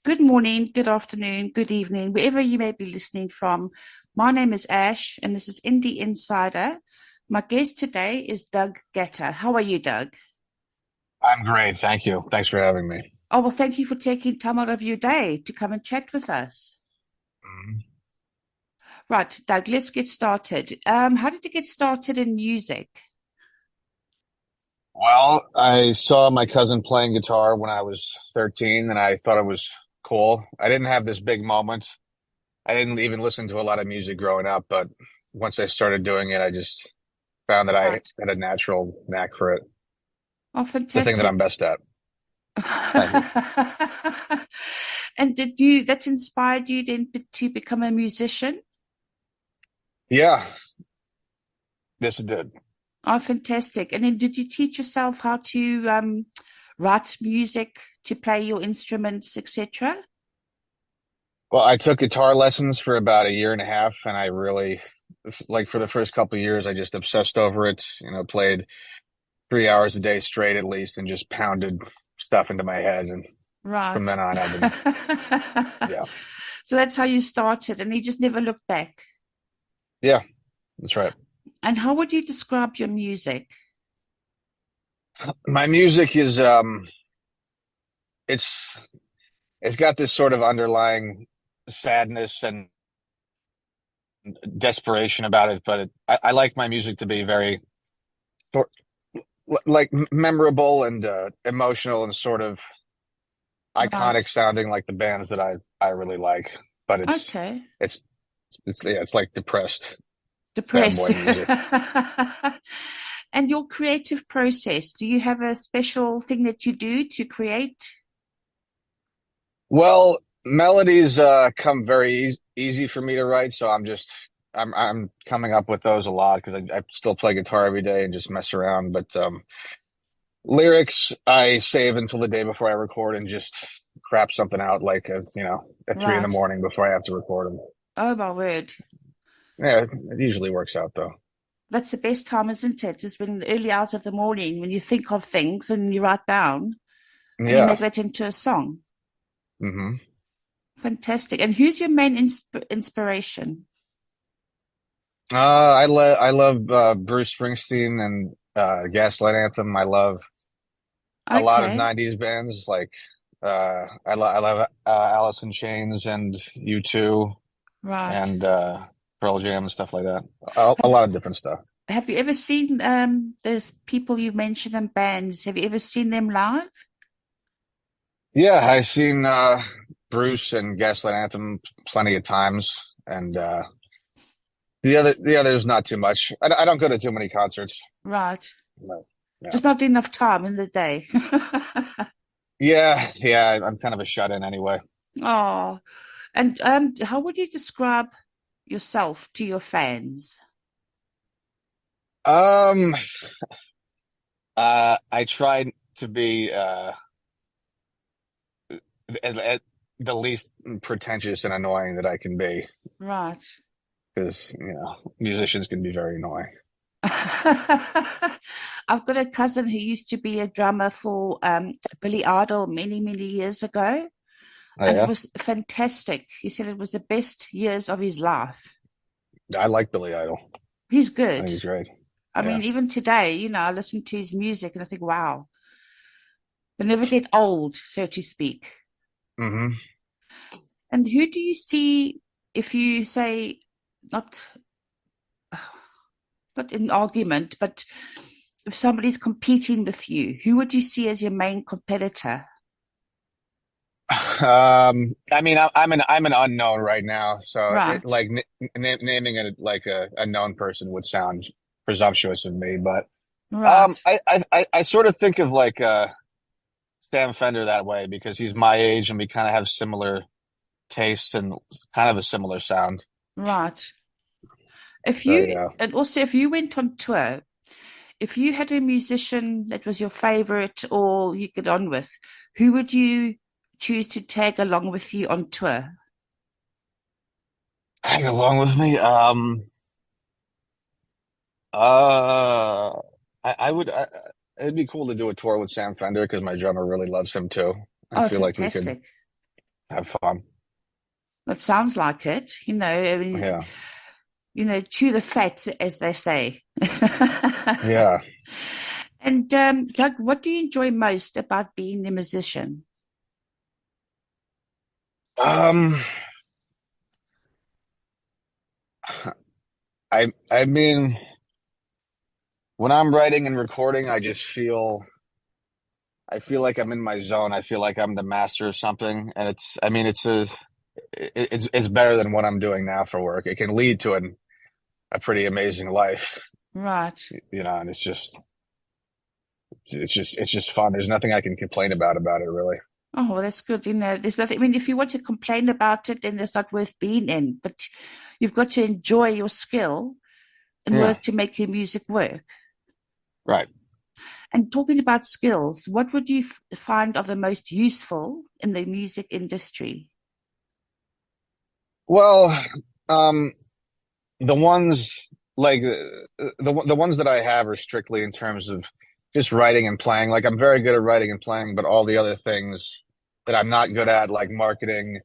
Good morning, good afternoon, good evening, wherever you may be listening from. My name is Ash, and this is Indie Insider. My guest today is Doug Gatta. How are you, Doug? I'm great. Thank you. Thanks for having me. Oh, well, thank you for taking time out of your day to come and chat with us. Mhm. Right, Doug, let's get started. How did you get started in music? Well, I saw my cousin playing guitar when I was 13 and I thought it was cool. I didn't have this big moment. I didn't even listen to a lot of music growing up, but once I started doing it, I just found that I Right. had a natural knack for it. Oh, The thing that I'm fantastic. best at. Thank you. And that's inspired you then to become a musician? Yeah, this did. Oh, fantastic. And then did you teach yourself how to write music, to play your instruments, etc.? Well, I took guitar lessons for about a year and a half, and I really, like for the first couple of years, I just obsessed over it. Played 3 hours a day straight at least and just pounded stuff into my head. And from Right. then on, I've been, yeah, So that's how you started, and you just never looked back. yeah, that's right. And how would you describe your music? My music is, it's, it's got this sort of underlying sadness and desperation about it, but I like my music to be very like memorable and emotional and sort of Right. iconic sounding like the bands that I really like. But Okay. it's, yeah, it's like depressed sad Depressed. boy music. And your creative process, do you have a special thing that you do to create? Well, melodies come very easy for me to write, so I'm coming up with those a lot because I still play guitar every day and just mess around. But lyrics I save until the day before I record and just crap something out like at 3 in the Right. morning before I have to record them. Oh, my word. Yeah, it usually works out though. That's the best time, isn't it? Is when early hours of the morning when you think of things and you write down and you Yeah. make that into a song. hmm Fantastic. And who's your main inspiration? I love Bruce Springsteen and Gaslight Anthem. I love a lot of Okay, 90s bands like I love Alice in Chains and U2 right. and Pearl Jam and stuff like that. A Have lot of different stuff. Have you ever seen those people you mentioned in bands? Have you ever seen them live? Yeah, I've seen Bruce and Gaslight Anthem plenty of times, and the others not too much. I don't go to too many concerts. Right. No, yeah, Just not enough time in the day. yeah. I'm kind of a shut in anyway. Oh, and how would you describe yourself to your fans? Um, I try to be at the least pretentious and annoying that I can be, Right. because musicians can be very annoying. I've got a cousin who used to be a drummer for Billy Idol many, many years ago, Oh and it yeah, was fantastic. He said it was the best years of his life. I like Billy Idol. He's I good. think he's great. I Yeah. mean, even today, I listen to his music and I think, wow, they never get old, so to speak. hmm And who do you see if you say not not in argument, but if somebody's competing with you, who would you see as your main competitor? I mean, I'm an unknown right now, so it Right, like naming it like a known person would sound presumptuous of me, but right, I sort of think of like Sam Fender that way because he's my age and we kind of have similar tastes and kind of a similar sound. right. If So you yeah. and also if you went on tour, if you had a musician that was your favorite or you get on with, who would you choose to tag along with you on tour? Tag along with me. Uh, I would. It'd be cool to do a tour with Sam Fender because my drummer really loves him too. I Oh, feel like we could fantastic. have fun. That sounds like it. I mean, Yeah. chew the fat, as they say. Yeah. And Doug, what do you enjoy most about being a musician? Um, I mean, when I'm writing and recording, I feel like I'm in my zone. I feel like I'm the master of something, and I mean, it's better than what I'm doing now for work. It can lead to a pretty amazing life, Right. and it's just fun. There's nothing I can complain about it, really. Oh, well, that's good. There's nothing, I mean, if you want to complain about it, then it's not worth being in, but you've got to enjoy your skill in order Yeah, to make your music work. right. And talking about skills, what would you find are the most useful in the music industry? Well, um, the ones like the ones that I have are strictly in terms of just writing and playing. Like I'm very good at writing and playing, but all the other things that I'm not good at, like marketing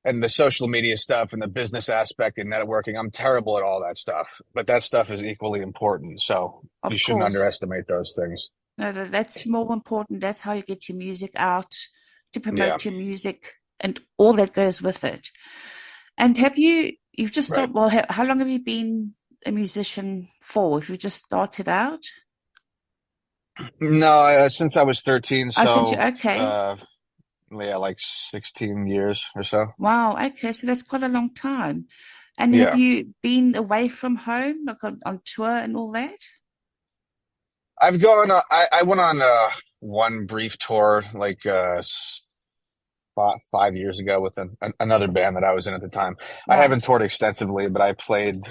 and the social media stuff and the business aspect and networking, I'm terrible at all that stuff. But that stuff is equally important. So you Of shouldn't course. underestimate those things. No, that's more important. That's how you get your music out, to Yeah, promote your music and all that goes with it. And you've just right. started, well, how long have you been a musician for? If you just started out? No, since I was 13, I sent you, so okay. yeah, like 16 years or so. Wow, okay. So that's quite a long time. And have Yeah. you been away from home, like on tour and all that? I've gone. I went on one brief tour like 5 years ago with another band that I was in at the time. I haven't Right. toured extensively, but I played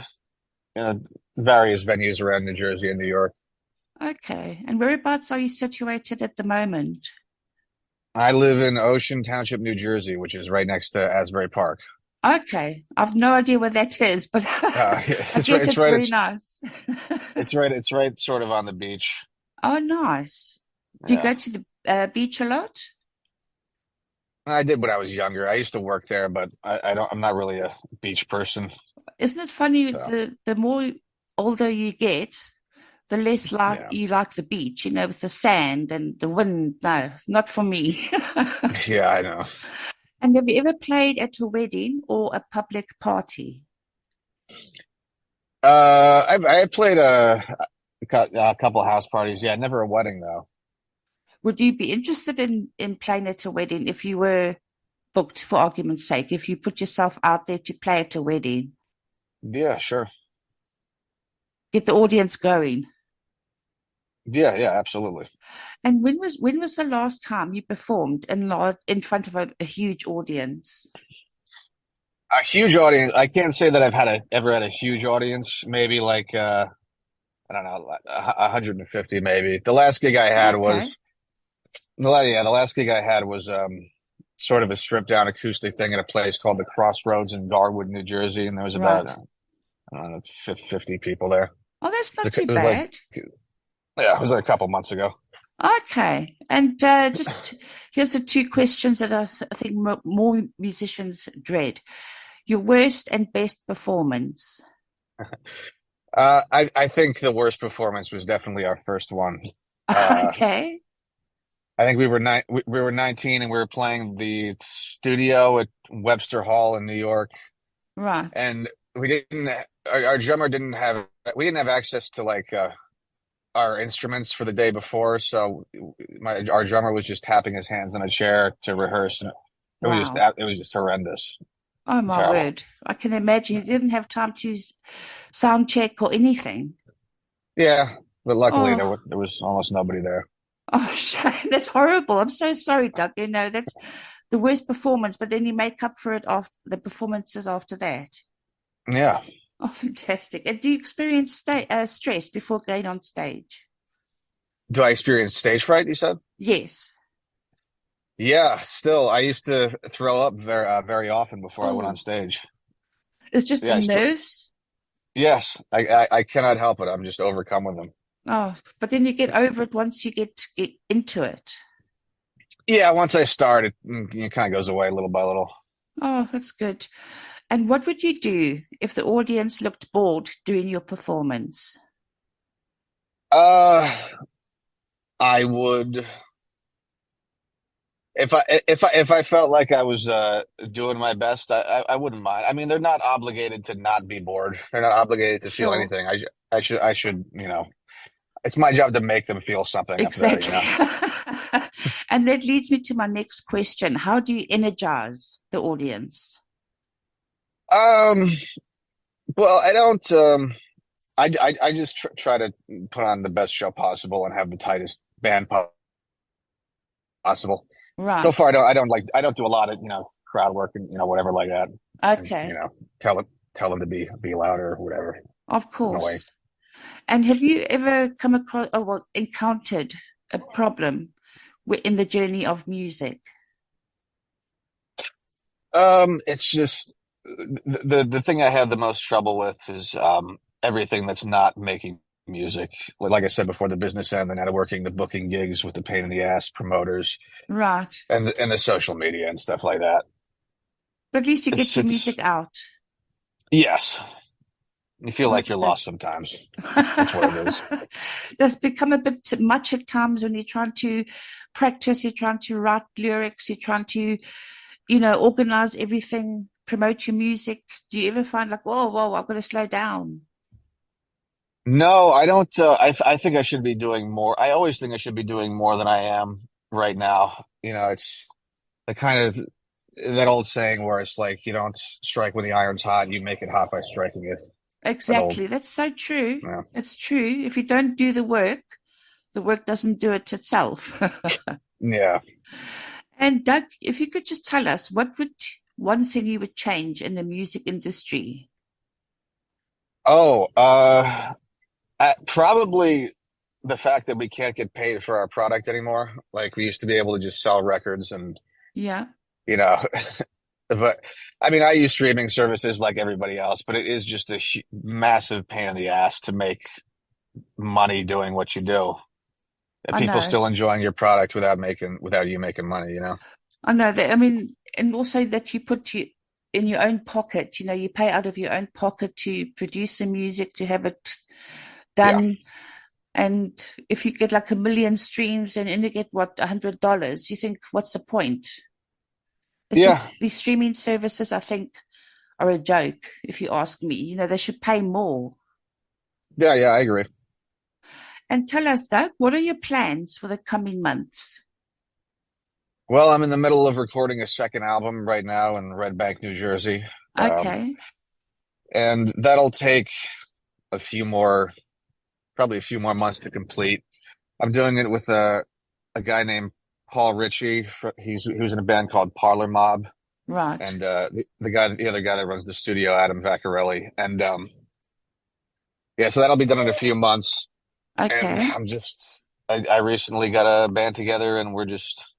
various venues around New Jersey and New York. Okay. And whereabouts are you situated at the moment? I live in Ocean Township, New Jersey, which is right next to Asbury Park. Okay. I've no idea where that is, but I It's right. guess It's it's right. very nice. It's right. It's right. Sort of on the beach. Oh, nice. Do you Yeah, go to the beach a lot? I did when I was younger. I used to work there, but I don't. I'm not really a beach person. Isn't it funny? So The more older you get, the less like yeah, you like the beach, with the sand and the wind. No, not for me. yeah, I know. And have you ever played at a wedding or a public party? I played a couple house parties. Yeah, never a wedding though. Would you be interested in playing at a wedding if you were booked, for argument's sake, if you put yourself out there to play at a wedding, Yeah, sure. get the audience going? Yeah, yeah, absolutely. And when was the last time you performed in front of a huge audience? A huge audience. I can't say that I've ever had a huge audience. Maybe like I don't know, 150 maybe. The last gig I had Okay, was the last gig I had was sort of a stripped down acoustic thing at a place called the Crossroads in Garwood, New Jersey, and there was about right. I don't know, 50 people there. Oh, that's not It too was like bad. yeah, it was like a couple months ago. Okay, and just here's the two questions that I think more musicians dread: your worst and best performance. I think the worst performance was definitely our first one. Uh, Okay, I think we were 19 and we were playing the studio at Webster Hall in New York, right. and we didn't our drummer didn't have we didn't have access to like our instruments for the day before, so our drummer was just tapping his hands on a chair to rehearse, and Wow. it was just horrendous, Oh my terrible. word. I can imagine you didn't have time to sound check or anything. Yeah, but luckily Oh, there was almost nobody there. oh, shame. That's horrible. I'm so sorry, Doug. That's the worst performance, but then you make up for it after the performances after that. Yeah. Oh, fantastic. And do you experience stress before going on stage? Do I experience stage fright, you said? Yes. Yeah, still, I used to throw up very often before I went on Oh, stage. it's just the Yeah, I still, nerves. yes, I cannot help it. I'm just overcome with them. Oh, but then you get over it once you get into it. Yeah, once I start, it kind of goes away little by little. Oh, that's good. And what would you do if the audience looked bored during your performance? Uh, I would if I felt like I was doing my best, I wouldn't mind. I mean, they're not obligated to not be bored. They're not obligated to feel Sure, anything. I should, it's my job to make them feel something up there, exactly. And that leads me to my next question. How do you energize the audience? Um, well, I don't. I just try to put on the best show possible and have the tightest band possible. So Right. far, I don't do a lot of crowd work and whatever like that, and Okay. tell them tell them to be louder or whatever. Of Annoying. course. And have you ever come across, or well, encountered a problem in the journey of music? It's just the thing I have the most trouble with is everything that's not making music. Like I said before, the business end, the networking, the booking gigs with the pain in the ass promoters, Right. and the social media and stuff like that. But at least you get your It's music out. yes, you feel Oh, like that's you're good. lost sometimes. That's what it is. Does become a bit much at times when you're trying to practice, you're trying to write lyrics, you're trying to, organize everything, promote your music. Do you ever find like, whoa, whoa, I've got to slow down? No, I don't. I think I should be doing more. I always think I should be doing more than I am right now. It's the kind of that old saying where it's like you don't strike when the iron's hot, you make it hot by striking it. That old, Exactly. That's so true. yeah. It's true. If you don't do the work doesn't do it itself. Yeah. And Doug, if you could just tell us what would one thing you would change in the music industry? Oh, probably the fact that we can't get paid for our product anymore. Like we used to be able to just sell records and, Yeah, you know, but I mean, I use streaming services like everybody else, but it is just a massive pain in the ass to make money doing what you do. I People know. still enjoying your product without you making money. I know that. I mean, and also that you put you in your own pocket. You pay out of your own pocket to produce the music, to have it Yeah. done. And if you get like a million streams and you get what, $100, you think, what's the point? It's just Yeah. these streaming services, I think, are a joke, if you ask me. They should pay more. Yeah. Yeah. I agree. And tell us, Doug, what are your plans for the coming months? Well, I'm in the middle of recording a second album right now in Red Bank, New Jersey. Okay, And that'll take a few more, probably a few more months to complete. I'm doing it with a guy named Paul Ritchie. He was in a band called Parlor Mob, right. and the other guy that runs the studio, Adam Vaccarelli, and yeah, so that'll be done in a few months. And Okay. I recently got a band together, and we're just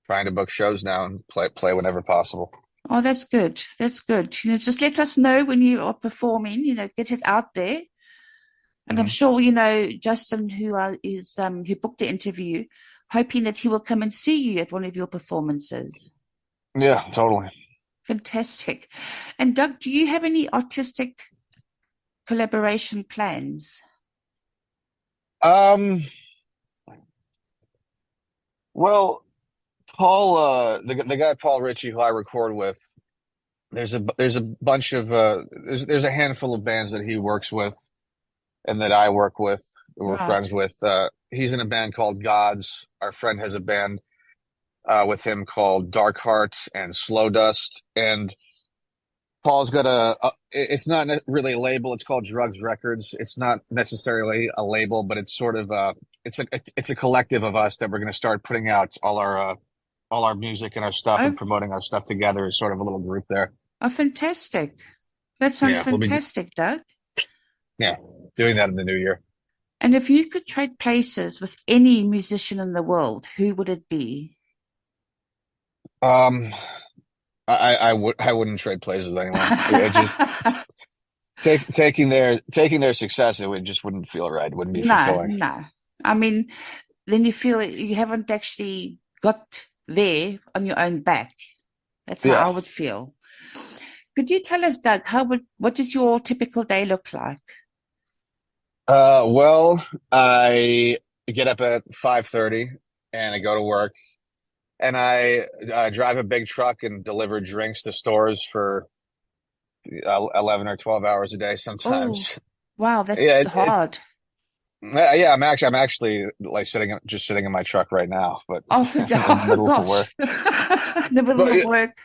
trying to book shows now and play whenever possible. Oh, that's good. That's good. Just let us know when you are performing, get it out there. And I'm Hmm. sure, Justin, who booked the interview, hoping that he will come and see you at one of your performances. Yeah, totally. Fantastic. And Doug, do you have any artistic collaboration plans? Um, well, Paul, the guy Paul Ritchie, who I record with, there's a bunch of there's a handful of bands that he works with and that I work with, that we're Right. friends with. He's in a band called Gods. Our friend has a band with him called Dark Heart and Slow Dust. And Paul's got it's not really a label. It's called Drugs Records. It's not necessarily a label, but it's sort of it's a collective of us that we're going to start putting out all our music and our stuff and Oh, promoting our stuff together as sort of a little group there. oh, fantastic. That sounds Yeah, we'll be fantastic, Doug. yeah doing that in the new year. And if you could trade places with any musician in the world, who would it be? Um, I wouldn't trade places with anyone. It just taking their success, it just wouldn't feel right. It wouldn't be No, fulfilling. no. I mean, then you feel you haven't actually got there on your own back. That's how I Yeah. would feel. Could you tell us, Doug, what does your typical day look like? Well, I get up at 5:30 and I go to work and I drive a big truck and deliver drinks to stores for 11 or 12 hours a day Oh, sometimes. wow, that's Yeah, it's hard. yeah, I'm actually like sitting in my truck right now, but Oh, for, in the oh middle of work. gosh, in the middle But of yeah, work.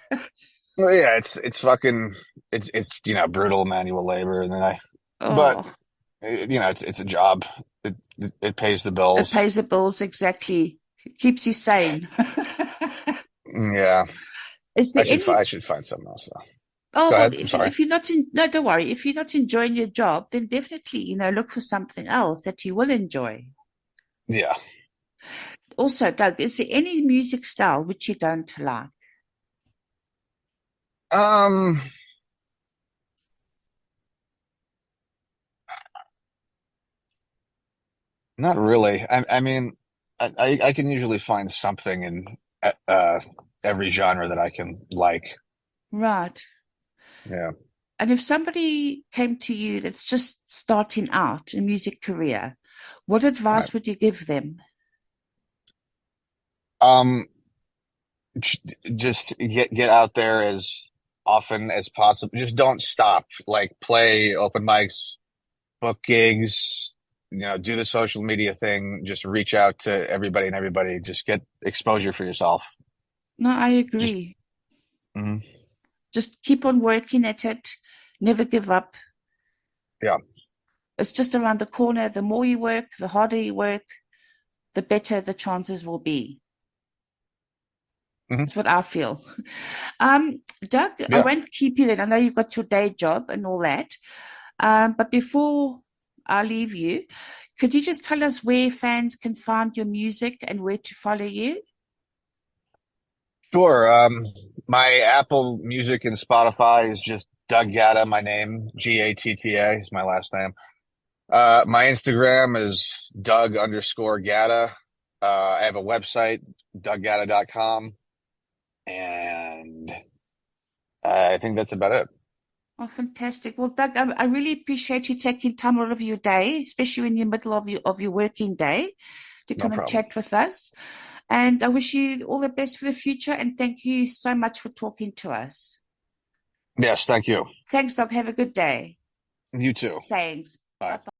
well, yeah, it's fucking it's brutal manual labor and then but Oh, it's a job. It pays the it bills. pays the bills exactly. It keeps you sane. Yeah, Is there any? I should find something else though. Oh, Go well, ahead. I'm sorry. if you're not in, no, don't worry. If you're not enjoying your job, then definitely, look for something else that you will enjoy. Yeah. Also, Doug, is there any music style which you don't like? Um, Not really. I mean, I can usually find something in uh every genre that I can like. Right. Yeah. And if somebody came to you that's just starting out a music career, what Right. advice would you give them? Um, just get out there as often as possible. Just don't stop. Like play open mics, book gigs, do the social media thing. Just reach out to everybody and everybody. Just get exposure for yourself. No, I Just agree. mhm. Just keep on working at it. Never give up. Yeah. It's just around the corner. The more you work, the harder you work, the better the chances will be. Hmm. That's what I feel. Um, Doug, I Yeah. won't keep you then. I know you've got your day job and all that. But before I leave you, could you just tell us where fans can find your music and where to follow you? Sure. My Apple Music and Spotify is just Doug Gatta, my name, Gatta is my last name. My Instagram is Doug_Gatta. I have a website, DougGatta.com, and I think that's about it. Oh, fantastic. Well, Doug, I really appreciate you taking time out of your day, especially in the middle of your working day, to No come and problem. chat with us. And I wish you all the best for the future. And thank you so much for talking to us. Yes, thank you. Thanks, Doug. Have a good day. You too. Thanks. Bye Bye. bye.